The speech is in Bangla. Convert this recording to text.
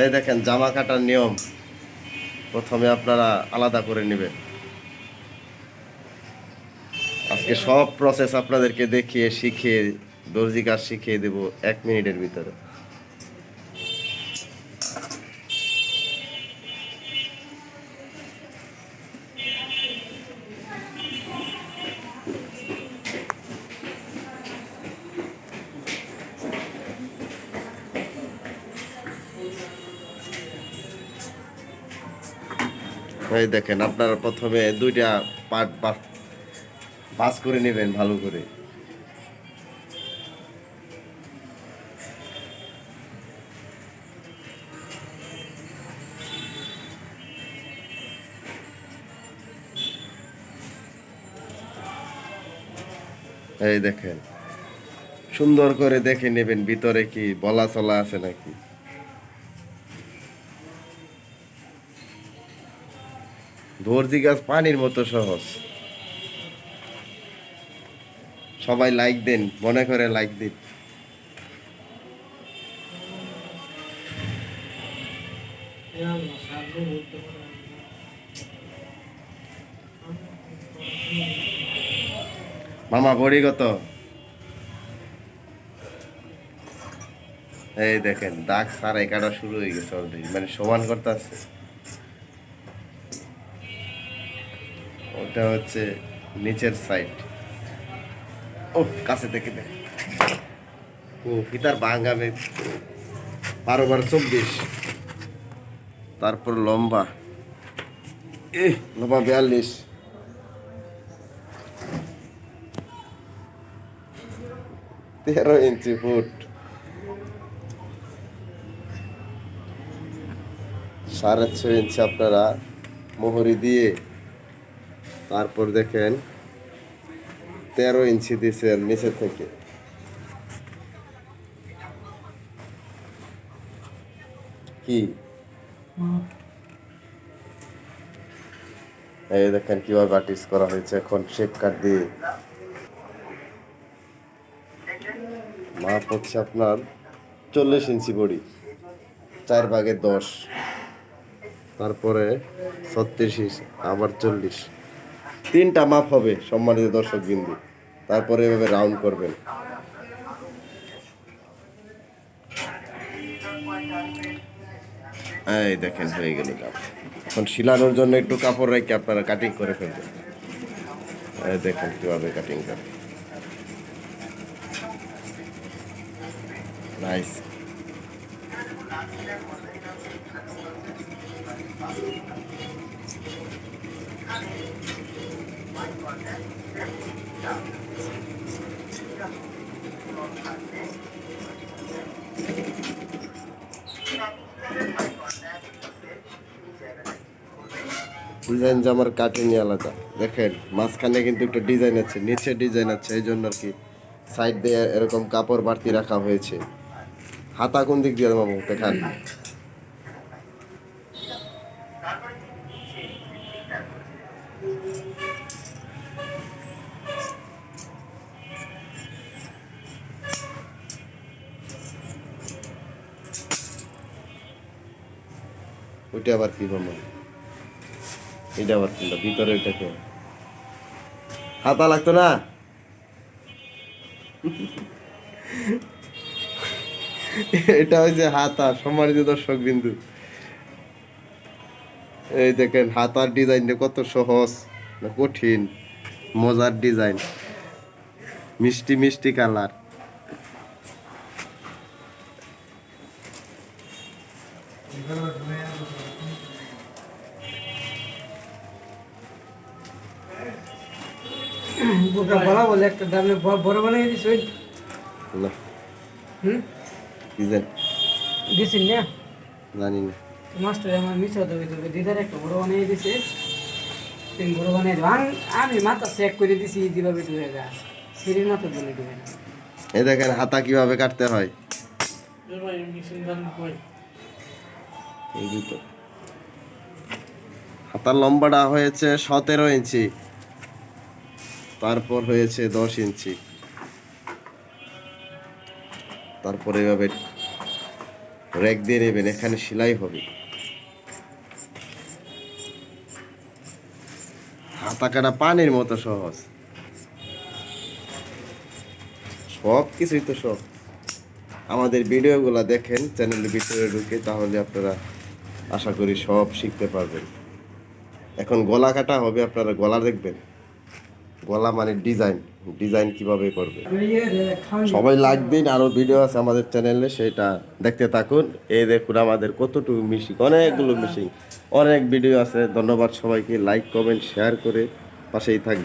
এই দেখেন জামা কাটার নিয়ম প্রথমে আপনারা আলাদা করে নেবেন। আজকে সব প্রসেস আপনাদেরকে দেখিয়ে শিখিয়ে দর্জি কাজ শিখিয়ে দেব 1 মিনিটের ভিতরে। এই দেখেন আপনারা প্রথমে 2টা পার্ট ভাঁজ করে নেবেন ভালো করে। এই দেখেন সুন্দর করে দেখে নেবেন ভিতরে কি বলা চলা আছে নাকি। দর্জি কাজ পানির মতো সহজ। সবাই লাইক দেন, মনে করে লাইক দিন। মামা বড়ি কত? এই দেখেন দাগ সারাই কাটা শুরু হয়ে গেছে অলরেডি, মানে সমান করতে আছে। ওটা হচ্ছে নিচের সাইড। ও কাছে থেকে দেখ। ও ফিতার ভাঙাবে 12 × 24, তারপর লম্বা লম্বা 42, 13 ইঞ্চি ফুট, 6.5 ইঞ্চি আপনারা মোহরি দিয়ে, তারপর দেখেন 13 ইঞ্চি দিয়েছেন নিচে থেকে। কি এই দেখেন কিভাবে আর্টিস্ট করা হয়েছে। এখন শেপ কাট দিয়ে মাপ হচ্ছে আপনার 40 ইঞ্চি বডি, 4/10, তারপরে 36 ইঞ্চি, আবার 40, 3টা মাপ হবে সম্মানিত দর্শক বিন্দু। তারপরে এভাবে রাউন্ড করবেন। এই দেখেন হয়ে গেল কাজ। এখন শিলানোর জন্য একটু কাপড় রেখে আপনারা কাটিং করে ফেলবেন। এই দেখেন কিভাবে কাটিং করে। নাইস। ডিজাইন জামার কাটিংই আলাদা। দেখেন মাঝখানে কিন্তু একটা ডিজাইন আছে, নিচে ডিজাইন আছে, এই জন্য আর কি সাইড দিয়ে এরকম কাপড় বাড়তি রাখা হয়েছে। হাতা কোন দিক দিয়ে মামু দেখান। ওইটা আবার কি মামা? এটা আবার কোনটা? ভিতরে ওইটাকে হাতা লাগতো না? এটা হচ্ছে হাতা সম্মানিত দর্শক বিন্দু। এই দেখেন হাতার ডিজাইনটা কত সহজ না কঠিন, মজার ডিজাইন, মিষ্টি মিষ্টি কালার। বলা বলে একটা দামে বড় বানিয়ে দিস ওই না ডিজাইন দিছিস না জানি না। মাস্টার আমার মিস হতে হবে দিদার একটা বড় বানিয়ে দিছে। তুমি বড় বানিয়ে দাও, আমি মাথা চেক করে দিছি যেভাবে ডুবে গা সিঁড়ির মাথা বলে ডুবে না। এই দেখেন হাতা কিভাবে কাটতে হয়। এই তো হাতার লম্বাটা হয়েছে 17 ইঞ্চি, তারপর হয়েছে 10 ইঞ্চি, তারপরে এভাবে র্যাক দিয়ে নেবেন, এখানে সেলাই হবে। হাতা কাটা পানির মতো সহজ, সব কিছুই তো সব। আমাদের ভিডিওগুলো দেখেন চ্যানেলের ভিতরে ঢুকে, তাহলে আপনারা আশা করি সব শিখতে পারবেন। এখন গলা কাটা হবে, আপনারা গলা দেখবেন। গলা মানে ডিজাইন, ডিজাইন কিভাবে করবে সবাই লাইক দিন। আরও ভিডিও আছে আমাদের চ্যানেলে, সেটা দেখতে থাকুন। এই দেখুন আমাদের কতটুকু মিশিং, অনেকগুলো মিশিং, অনেক ভিডিও আছে। ধন্যবাদ সবাইকে, লাইক কমেন্ট শেয়ার করে পাশেই থাকবে।